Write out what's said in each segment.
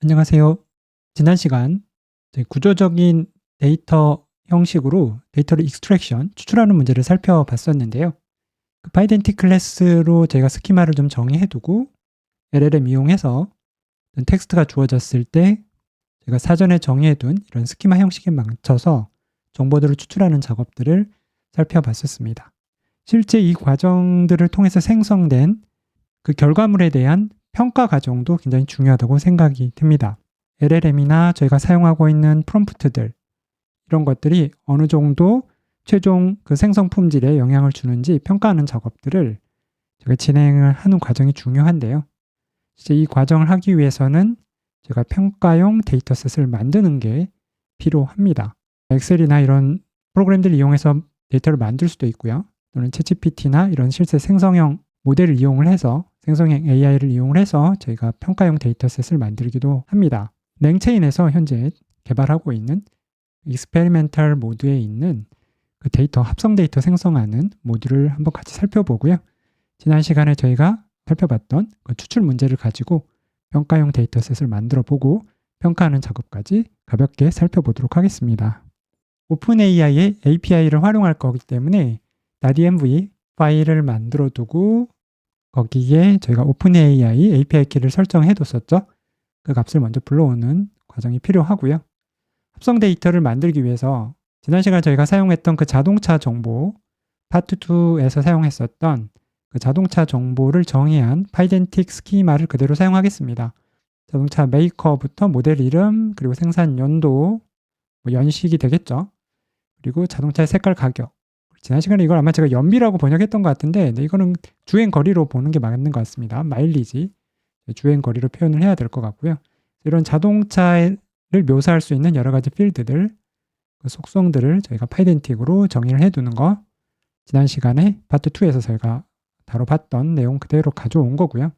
안녕하세요. 지난 시간 저희 구조적인 데이터 형식으로 데이터를 익스트랙션, 추출하는 문제를 살펴봤었는데요. 그 파이덴티 클래스로 제가 스키마를 좀 정의해 두고 LLM 이용해서 어떤 텍스트가 주어졌을 때 제가 사전에 정의해 둔 이런 스키마 형식에 맞춰서 정보들을 추출하는 작업들을 살펴봤었습니다. 실제 이 과정들을 통해서 생성된 그 결과물에 대한 평가 과정도 굉장히 중요하다고 생각이 듭니다. LLM이나 저희가 사용하고 있는 프롬프트들, 이런 것들이 어느 정도 최종 그 생성 품질에 영향을 주는지 평가하는 작업들을 제가 진행을 하는 과정이 중요한데요. 이제 이 과정을 하기 위해서는 제가 평가용 데이터셋을 만드는 게 필요합니다. 엑셀이나 이런 프로그램들을 이용해서 데이터를 만들 수도 있고요. 또는 챗GPT나 이런 실제 생성형 모델을 이용을 해서 생성형 AI를 이용을 해서 저희가 평가용 데이터셋을 만들기도 합니다. 랭체인에서 현재 개발하고 있는 익스페리멘탈 모드에 있는 그 데이터, 합성 데이터 생성하는 모듈을 한번 같이 살펴보고요. 지난 시간에 저희가 살펴봤던 그 추출 문제를 가지고 평가용 데이터셋을 만들어 보고 평가하는 작업까지 가볍게 살펴보도록 하겠습니다. 오픈AI의 API를 활용할 거기 때문에 .env 파일을 만들어 두고 거기에 저희가 오픈AI API 키를 설정해 뒀었죠. 그 값을 먼저 불러오는 과정이 필요하고요. 합성 데이터를 만들기 위해서 지난 시간 저희가 사용했던 그 자동차 정보 파트 2에서 사용했었던 그 자동차 정보를 정의한 파이덴틱 스키마를 그대로 사용하겠습니다. 자동차 메이커부터 모델 이름, 그리고 생산 연도, 연식이 되겠죠. 그리고 자동차의 색깔, 가격. 지난 시간에 이걸 아마 제가 연비라고 번역했던 것 같은데 이거는 주행 거리로 보는 게 맞는 것 같습니다. 마일리지, 주행 거리로 표현을 해야 될 것 같고요. 이런 자동차를 묘사할 수 있는 여러 가지 필드들, 그 속성들을 저희가 파이덴틱으로 정의를 해두는 거, 지난 시간에 파트 2에서 저희가 다뤄봤던 내용 그대로 가져온 거고요.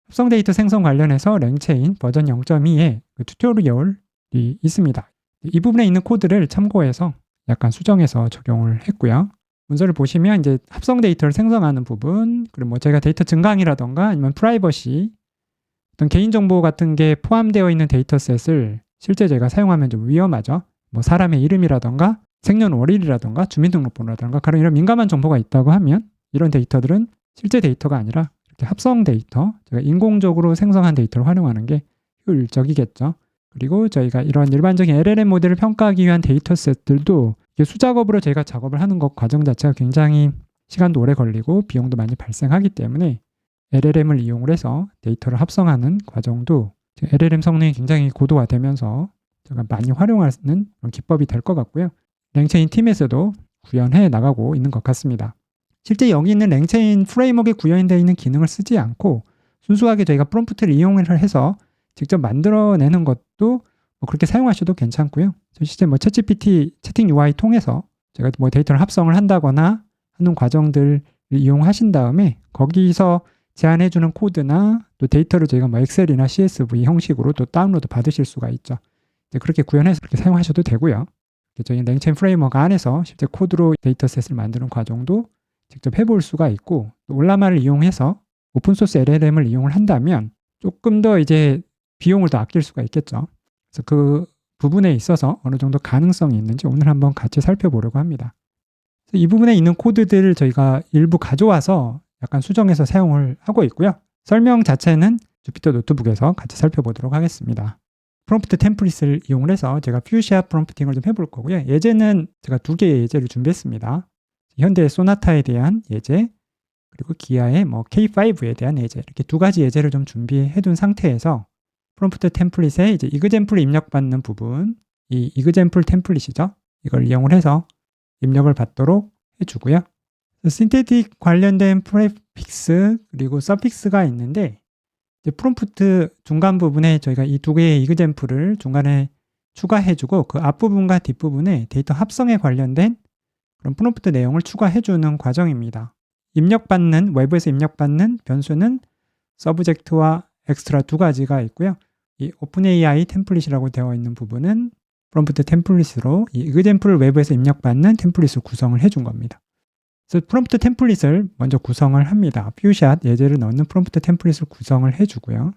합성 데이터 생성 관련해서 랭체인 버전 0.2에 그 튜토리얼이 있습니다. 이 부분에 있는 코드를 참고해서 약간 수정해서 적용을 했고요. 문서를 보시면 이제 합성 데이터를 생성하는 부분, 그리고 뭐 저희가 데이터 증강이라던가 아니면 프라이버시, 어떤 개인정보 같은 게 포함되어 있는 데이터셋을 실제 저희가 사용하면 좀 위험하죠. 뭐 사람의 이름이라던가 생년월일이라던가 주민등록번호라던가 그런 이런 민감한 정보가 있다고 하면 이런 데이터들은 실제 데이터가 아니라 이렇게 합성 데이터, 제가 인공적으로 생성한 데이터를 활용하는 게 효율적이겠죠. 그리고 저희가 이런 일반적인 LLM 모델을 평가하기 위한 데이터셋들도 수작업으로 저희가 작업을 하는 것 과정 자체가 굉장히 시간도 오래 걸리고 비용도 많이 발생하기 때문에 LLM을 이용을 해서 데이터를 합성하는 과정도 LLM 성능이 굉장히 고도화되면서 제가 많이 활용하는 그런 기법이 될 것 같고요. 랭체인 팀에서도 구현해 나가고 있는 것 같습니다. 실제 여기 있는 랭체인 프레임워크에 구현되어 있는 기능을 쓰지 않고 순수하게 저희가 프롬프트를 이용을 해서 직접 만들어내는 것도 뭐 그렇게 사용하셔도 괜찮고요. 실제 뭐 챗GPT 채팅 UI 통해서 제가 뭐 데이터를 합성을 한다거나 하는 과정들을 이용하신 다음에 거기서 제안해주는 코드나 또 데이터를 저희가 뭐 엑셀이나 CSV 형식으로 또 다운로드 받으실 수가 있죠. 그렇게 구현해서 그렇게 사용하셔도 되고요. 저희 랭체인 프레임워크 안에서 실제 코드로 데이터셋을 만드는 과정도 직접 해볼 수가 있고, 또 올라마를 이용해서 오픈소스 LLM을 이용을 한다면 조금 더 이제 비용을 더 아낄 수가 있겠죠. 그래서 그 부분에 있어서 어느 정도 가능성이 있는지 오늘 한번 같이 살펴보려고 합니다. 이 부분에 있는 코드들을 저희가 일부 가져와서 약간 수정해서 사용을 하고 있고요. 설명 자체는 주피터 노트북에서 같이 살펴보도록 하겠습니다. 프롬프트 템플릿을 이용을 해서 제가 퓨시아 프롬프팅을 좀 해볼 거고요. 예제는 제가 2개의 예제를 준비했습니다. 현대 소나타에 대한 예제, 그리고 기아의 뭐 K5에 대한 예제, 이렇게 2가지 예제를 좀 준비해 둔 상태에서 프롬프트 템플릿에 이제 이그젬플을 입력받는 부분, 이 이그젬플 템플릿이죠. 이걸 이용을 해서 입력을 받도록 해주고요. 신테틱 관련된 프레픽스 그리고 서픽스가 있는데 이제 프롬프트 중간 부분에 저희가 이 2개의 이그젬플을 중간에 추가해주고 그 앞부분과 뒷부분에 데이터 합성에 관련된 그런 프롬프트 내용을 추가해주는 과정입니다. 입력받는, 외부에서 입력받는 변수는 서브젝트와 엑스트라 2가지가 있고요. 이 오픈AI 템플릿이라고 되어 있는 부분은 프롬프트 템플릿으로 이 이그젬플을 외부에서 입력받는 템플릿을 구성을 해준 겁니다. 그래서 프롬프트 템플릿을 먼저 구성을 합니다. 퓨샷 예제를 넣는 프롬프트 템플릿을 구성을 해주고요.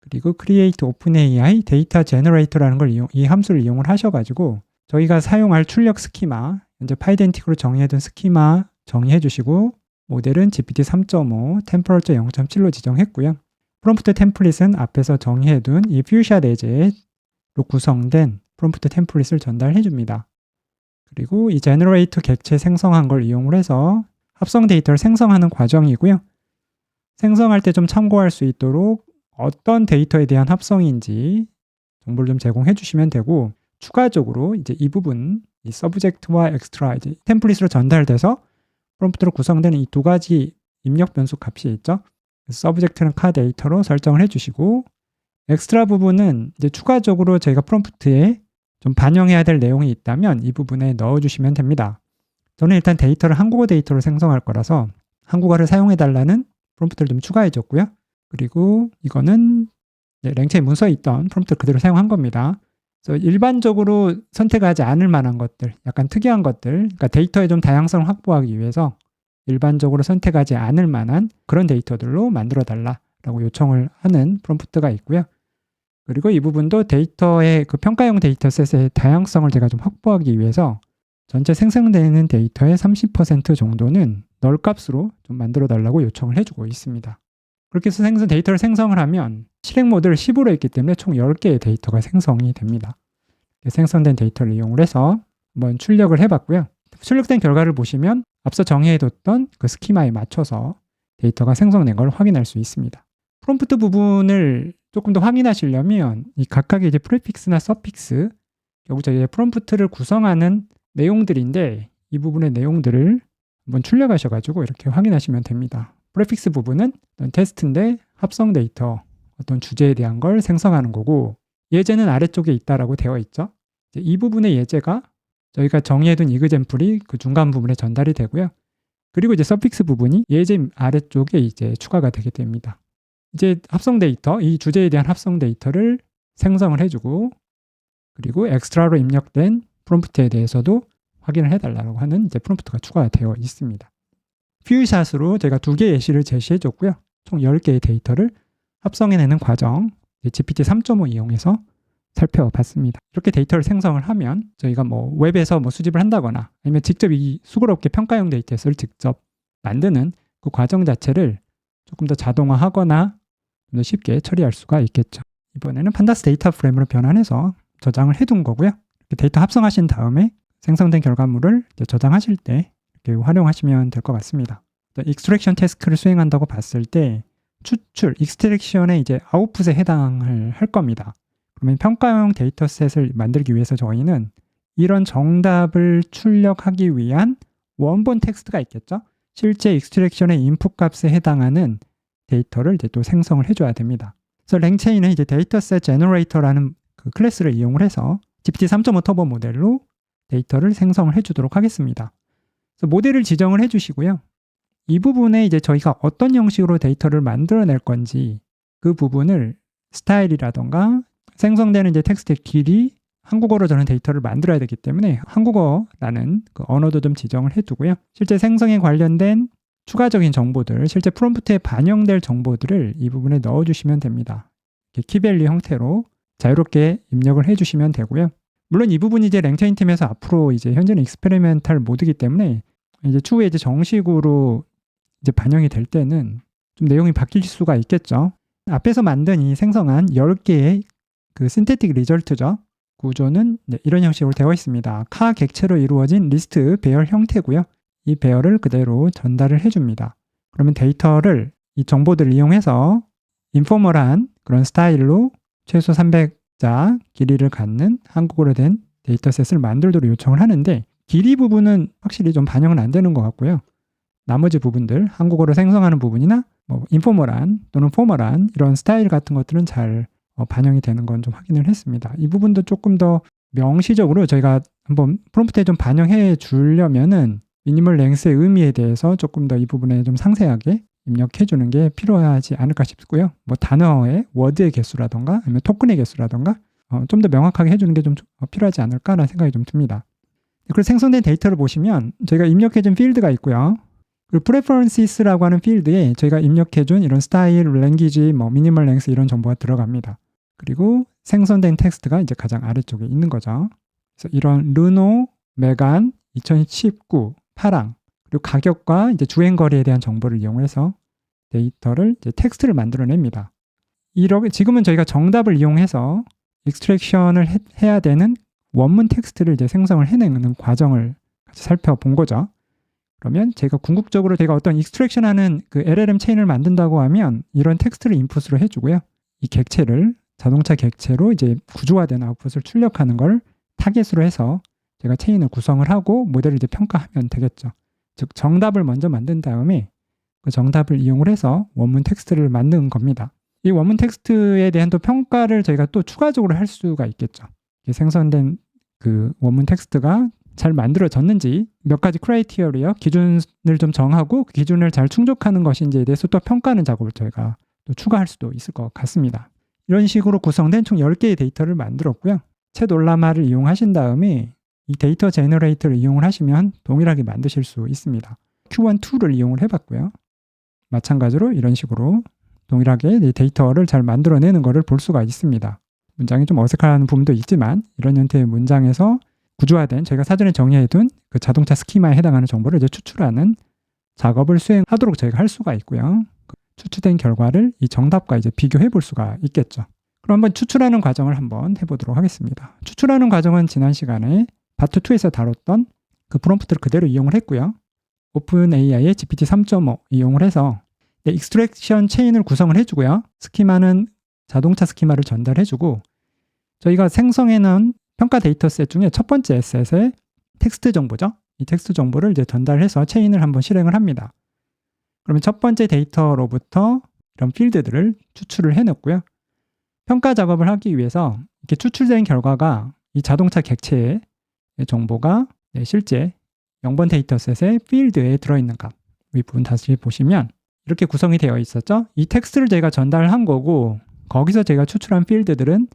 그리고 create openai 데이터 제너레이터라는 걸 이 함수를 이용을 하셔가지고 저희가 사용할 출력 스키마, 현재 파이덴틱으로 정의해둔 스키마 정의해 주시고 모델은 GPT 3.5, 템퍼러처 0.7로 지정했고요. 프롬프트 템플릿은 앞에서 정의해둔 이 퓨샷 예제로 구성된 프롬프트 템플릿을 전달해 줍니다. 그리고 이 제너레이터 객체 생성한 걸 이용을 해서 합성 데이터를 생성하는 과정이고요. 생성할 때 좀 참고할 수 있도록 어떤 데이터에 대한 합성인지 정보를 좀 제공해 주시면 되고, 추가적으로 이제 이 부분, 이 서브젝트와 엑스트라 이제 템플릿으로 전달돼서 프롬프트로 구성되는 이 두 가지 입력 변수 값이 있죠. 서브젝트는 카 데이터로 설정을 해주시고, 엑스트라 부분은 이제 추가적으로 저희가 프롬프트에 좀 반영해야 될 내용이 있다면 이 부분에 넣어주시면 됩니다. 저는 일단 데이터를 한국어 데이터로 생성할 거라서 한국어를 사용해달라는 프롬프트를 좀 추가해줬고요. 그리고 이거는 랭체인 문서에 있던 프롬프트를 그대로 사용한 겁니다. 그래서 일반적으로 선택하지 않을 만한 것들, 약간 특이한 것들, 그러니까 데이터의 좀 다양성을 확보하기 위해서 일반적으로 선택하지 않을 만한 그런 데이터들로 만들어 달라라고 요청을 하는 프롬프트가 있고요. 그리고 이 부분도 데이터의 그 평가용 데이터셋의 다양성을 제가 좀 확보하기 위해서 전체 생성되는 데이터의 30% 정도는 널 값으로 좀 만들어 달라고 요청을 해주고 있습니다. 그렇게 해서 데이터를 생성을 하면 실행 모드를 10으로 했기 때문에 총 10개의 데이터가 생성이 됩니다. 생성된 데이터를 이용을 해서 한번 출력을 해봤고요. 출력된 결과를 보시면 앞서 정의해뒀던 그 스키마에 맞춰서 데이터가 생성된 걸 확인할 수 있습니다. 프롬프트 부분을 조금 더 확인하시려면 이 각각의 이제 프리픽스나 서픽스, 결국 저희 프롬프트를 구성하는 내용들인데 이 부분의 내용들을 한번 출력하셔가지고 이렇게 확인하시면 됩니다. 프리픽스 부분은 어떤 테스트인데 합성 데이터, 어떤 주제에 대한 걸 생성하는 거고, 예제는 아래쪽에 있다라고 되어 있죠. 이 부분의 예제가 저희가 정의해둔 이그젬플이 그 중간 부분에 전달이 되고요. 그리고 이제 서픽스 부분이 예제 아래쪽에 이제 추가가 되게 됩니다. 이제 합성 데이터, 이 주제에 대한 합성 데이터를 생성을 해주고, 그리고 엑스트라로 입력된 프롬프트에 대해서도 확인을 해달라고 하는 이제 프롬프트가 추가되어 있습니다. 퓨샷으로 제가 2개의 예시를 제시해줬고요. 총 10개의 데이터를 합성해내는 과정, GPT 3.5 이용해서 살펴봤습니다. 이렇게 데이터를 생성을 하면 저희가 웹에서 수집을 한다거나 아니면 직접 이 수고롭게 평가용 데이터셋을 직접 만드는 그 과정 자체를 조금 더 자동화하거나 좀 더 쉽게 처리할 수가 있겠죠. 이번에는 판다스 데이터 프레임으로 변환해서 저장을 해둔 거고요. 데이터 합성하신 다음에 생성된 결과물을 저장하실 때 이렇게 활용하시면 될 것 같습니다. 익스트랙션 태스크를 수행한다고 봤을 때 추출, 익스트랙션의 이제 아웃풋에 해당을 할 겁니다. 그러면 평가용 데이터셋을 만들기 위해서 저희는 이런 정답을 출력하기 위한 원본 텍스트가 있겠죠. 실제 익스트랙션의 인풋 값에 해당하는 데이터를 이제 또 생성을 해줘야 됩니다. 그래서 랭체인은 이제 데이터셋 제너레이터라는 그 클래스를 이용을 해서 GPT 3.5 터보 모델로 데이터를 생성을 해주도록 하겠습니다. 그래서 모델을 지정을 해주시고요. 이 부분에 이제 저희가 어떤 형식으로 데이터를 만들어낼 건지 그 부분을 스타일이라던가 생성되는 이제 텍스트의 길이 한국어로 저는 데이터를 만들어야 되기 때문에 한국어라는 그 언어도 좀 지정을 해두고요. 실제 생성에 관련된 추가적인 정보들, 실제 프롬프트에 반영될 정보들을 이 부분에 넣어주시면 됩니다. 키밸류 형태로 자유롭게 입력을 해주시면 되고요. 물론 이 부분이 이제 랭체인 팀에서 앞으로 이제 현재는 익스페리멘탈 모드이기 때문에 이제 추후에 이제 정식으로 이제 반영이 될 때는 좀 내용이 바뀔 수가 있겠죠. 앞에서 만든 이 생성한 10개의 그 신테틱 리절트죠. 구조는 이런 형식으로 되어 있습니다. 카 객체로 이루어진 리스트 배열 형태고요. 이 배열을 그대로 전달을 해줍니다. 그러면 데이터를 이 정보들을 이용해서 인포멀한 그런 스타일로 최소 300자 길이를 갖는 한국어로 된 데이터셋을 만들도록 요청을 하는데 길이 부분은 확실히 좀 반영은 안 되는 것 같고요. 나머지 부분들, 한국어로 생성하는 부분이나 인포멀한 또는 포멀한 이런 스타일 같은 것들은 잘 반영이 되는 건 좀 확인을 했습니다. 이 부분도 조금 더 명시적으로 저희가 한번 프롬프트에 좀 반영해 주려면은 미니멀 랭스의 의미에 대해서 조금 더 이 부분에 좀 상세하게 입력해 주는 게 필요하지 않을까 싶고요. 단어의 워드의 개수라던가 아니면 토큰의 개수라던가 좀 더 명확하게 해주는 게 좀 필요하지 않을까라는 생각이 좀 듭니다. 그리고 생성된 데이터를 보시면 저희가 입력해 준 필드가 있고요. 그리고 preferences라고 하는 필드에 저희가 입력해준 이런 스타일, 랭귀지, 미니멀 랭스 이런 정보가 들어갑니다. 그리고 생성된 텍스트가 이제 가장 아래쪽에 있는 거죠. 그래서 이런 르노, 메간, 2019, 파랑, 그리고 가격과 이제 주행거리에 대한 정보를 이용해서 데이터를 이제 텍스트를 만들어냅니다. 지금은 저희가 정답을 이용해서 익스트랙션을 해야 되는 원문 텍스트를 이제 생성을 해내는 과정을 같이 살펴본 거죠. 그러면 제가 궁극적으로 제가 어떤 익스트랙션하는 그 LLM 체인을 만든다고 하면 이런 텍스트를 인풋으로 해주고요. 이 객체를 자동차 객체로 이제 구조화된 아웃풋을 출력하는 걸 타겟으로 해서 제가 체인을 구성을 하고 모델을 이제 평가하면 되겠죠. 즉 정답을 먼저 만든 다음에 그 정답을 이용을 해서 원문 텍스트를 만든 겁니다. 이 원문 텍스트에 대한 또 평가를 저희가 또 추가적으로 할 수가 있겠죠. 생성된 그 원문 텍스트가 잘 만들어졌는지 몇 가지 크라이테리어, 기준을 좀 정하고 그 기준을 잘 충족하는 것인지에 대해서 또 평가하는 작업을 저희가 또 추가할 수도 있을 것 같습니다. 이런 식으로 구성된 총 10개의 데이터를 만들었고요. 챗 올라마를 이용하신 다음에 이 데이터 제너레이터를 이용을 하시면 동일하게 만드실 수 있습니다. Q1 툴을 이용을 해봤고요. 마찬가지로 이런 식으로 동일하게 데이터를 잘 만들어내는 것을 볼 수가 있습니다. 문장이 좀 어색한 부분도 있지만 이런 형태의 문장에서 구조화된 저희가 사전에 정의해둔 그 자동차 스키마에 해당하는 정보를 이제 추출하는 작업을 수행하도록 저희가 할 수가 있고요. 추출된 결과를 이 정답과 이제 비교해 볼 수가 있겠죠. 그럼 한번 추출하는 과정을 한번 해보도록 하겠습니다. 추출하는 과정은 지난 시간에 파트 2에서 다뤘던 그 프롬프트를 그대로 이용을 했고요. 오픈AI의 GPT 3.5 이용을 해서 익스트랙션 체인을 구성을 해주고요. 스키마는 자동차 스키마를 전달해주고 저희가 생성해놓은 평가 데이터셋 중에 첫 번째 셋의 텍스트 정보죠. 이 텍스트 정보를 이제 전달해서 체인을 한번 실행을 합니다. 그러면 첫 번째 데이터로부터 이런 필드들을 추출을 해냈고요. 평가 작업을 하기 위해서 이렇게 추출된 결과가 이 자동차 객체의 정보가 실제 0번 데이터셋의 필드에 들어있는 값, 이 부분 다시 보시면 이렇게 구성이 되어 있었죠. 이 텍스트를 제가 전달한 거고 거기서 제가 추출한 필드들은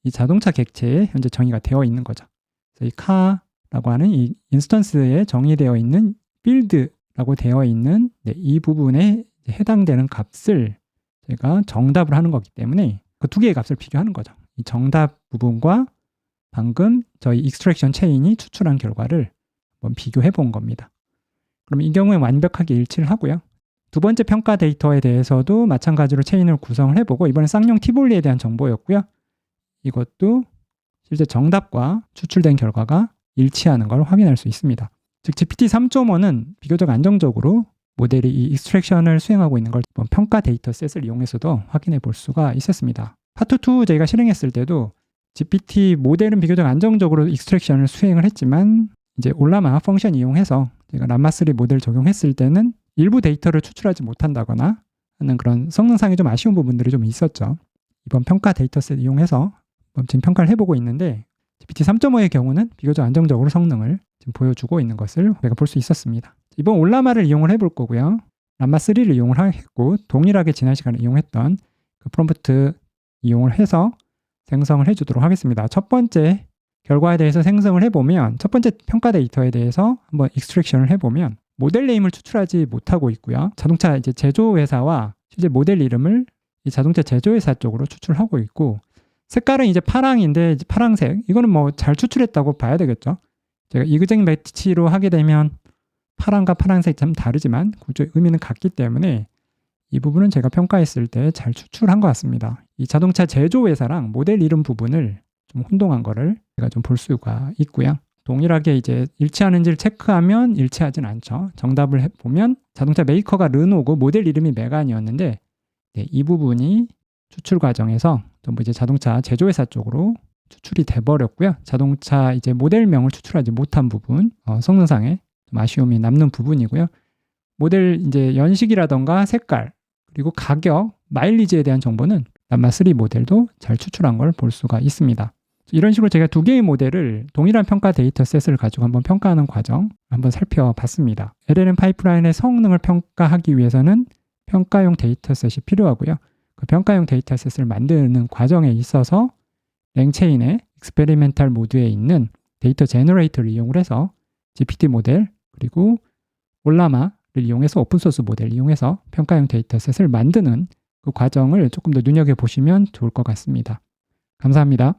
이 자동차 객체에 현재 정의가 되어 있는 거죠. 그래서 이 카라고 하는 이 인스턴스에 정의되어 있는 필드라고 되어 있는 이 부분에 해당되는 값을 제가 정답을 하는 거기 때문에 그 두 개의 값을 비교하는 거죠. 이 정답 부분과 방금 저희 익스트랙션 체인이 추출한 결과를 한번 비교해 본 겁니다. 그럼 이 경우에 완벽하게 일치를 하고요. 두 번째 평가 데이터에 대해서도 마찬가지로 체인을 구성을 해보고 이번엔 쌍용 티볼리에 대한 정보였고요. 이것도 실제 정답과 추출된 결과가 일치하는 걸 확인할 수 있습니다. 즉 GPT 3.5는 비교적 안정적으로 모델이 이 익스트랙션을 수행하고 있는 걸 평가 데이터셋을 이용해서도 확인해 볼 수가 있었습니다. 파트 2 저희가 실행했을 때도 GPT 모델은 비교적 안정적으로 익스트랙션을 수행을 했지만 이제 올라마 펑션 이용해서 제가 람마3 모델 적용했을 때는 일부 데이터를 추출하지 못한다거나 하는 그런 성능상의 좀 아쉬운 부분들이 좀 있었죠. 이번 평가 데이터셋 이용해서 지금 평가를 해보고 있는데 GPT 3.5의 경우는 비교적 안정적으로 성능을 지금 보여주고 있는 것을 우리가 볼 수 있었습니다. 이번 올라마를 이용을 해볼 거고요. 람마3를 이용을 했고 동일하게 지난 시간에 이용했던 그 프롬프트 이용을 해서 생성을 해주도록 하겠습니다. 첫 번째 결과에 대해서 생성을 해보면 첫 번째 평가 데이터에 대해서 한번 익스트랙션을 해보면 모델 네임을 추출하지 못하고 있고요. 자동차 이제 제조회사와 실제 모델 이름을 이 자동차 제조회사 쪽으로 추출하고 있고 색깔은 이제 파랑인데 이제 파랑색 이거는 뭐 잘 추출했다고 봐야 되겠죠. 제가 이그젝 매치로 하게 되면 파랑과 파란색 좀 다르지만 구조의 의미는 같기 때문에 이 부분은 제가 평가했을 때 잘 추출한 것 같습니다. 이 자동차 제조회사랑 모델 이름 부분을 좀 혼동한 거를 제가 좀 볼 수가 있고요. 동일하게 이제 일치하는지를 체크하면 일치하진 않죠. 정답을 보면 자동차 메이커가 르노고 모델 이름이 메간이었는데 이 부분이 추출 과정에서 전부 이제 자동차 제조회사 쪽으로 추출이 돼버렸고요. 자동차 이제 모델명을 추출하지 못한 부분, 성능상의 좀 아쉬움이 남는 부분이고요. 모델 이제 연식이라던가 색깔 그리고 가격, 마일리지에 대한 정보는 람마3 모델도 잘 추출한 걸 볼 수가 있습니다. 이런 식으로 제가 두 개의 모델을 동일한 평가 데이터셋을 가지고 한번 평가하는 과정 한번 살펴봤습니다. LLM 파이프라인의 성능을 평가하기 위해서는 평가용 데이터셋이 필요하고요. 그 평가용 데이터셋을 만드는 과정에 있어서 랭체인의 익스페리멘탈 모드에 있는 데이터 제너레이터를 이용을 해서 GPT 모델 그리고 올라마 이용해서 오픈소스 모델을 이용해서 평가형 데이터셋을 만드는 그 과정을 조금 더 눈여겨보시면 좋을 것 같습니다. 감사합니다.